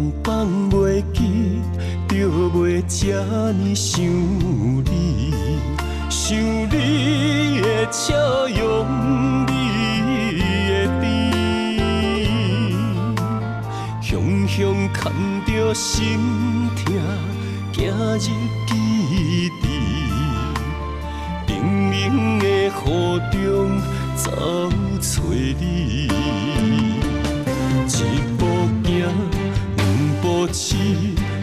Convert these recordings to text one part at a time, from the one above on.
当放袂记，就袂这呢想你，想你的笑容，你的甜，雄雄牵着心痛，行入基地，冷冷的雨中走找你。一步行，两步痴，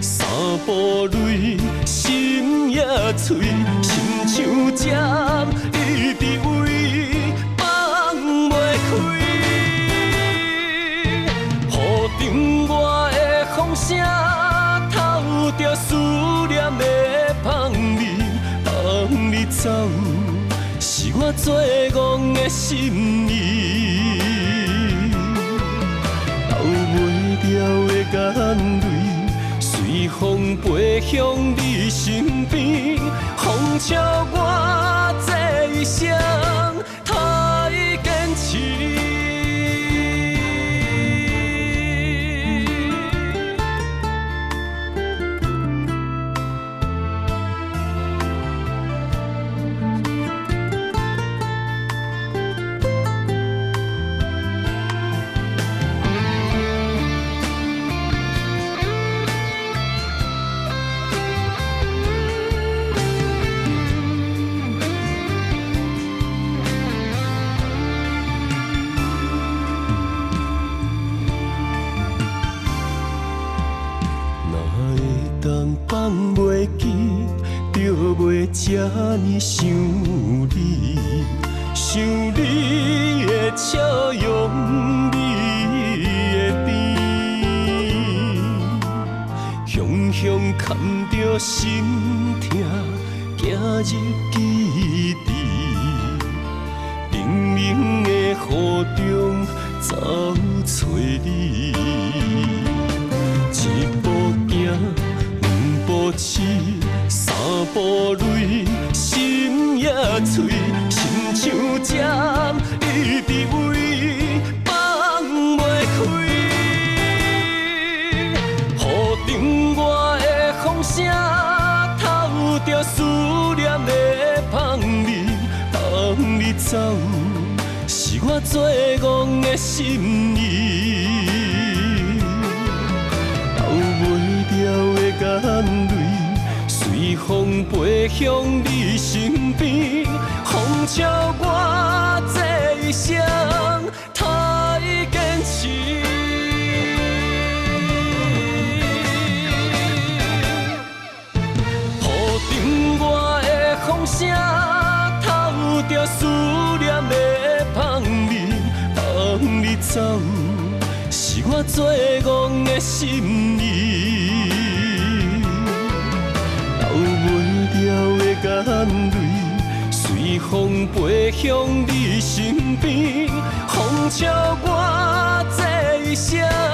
三步泪，心也碎，心像针一直围，放袂开。雨中我的风声，透着思念的香味，放你走，是我最戆的心意。了的眼泪，随风飞向你身边，风笑我这一生太坚持。放袂记，就袂这呢想你，想你的笑容，你的甜，雄雄牵着心痛，行入基地，冷冷的雨中走找你，一步行。步痴，三步泪，心也碎，心像针一直围，放袂开。雨中我的风声，透着思念的香味，放你走，是我最戆的心意。了的眼泪，随风飞向你身边，风笑我这一生太坚持。雨中我的风声，透着思念的香味，放你走，是我最戆的心意。了的眼泪，随风飞向你身边，风笑我这一生。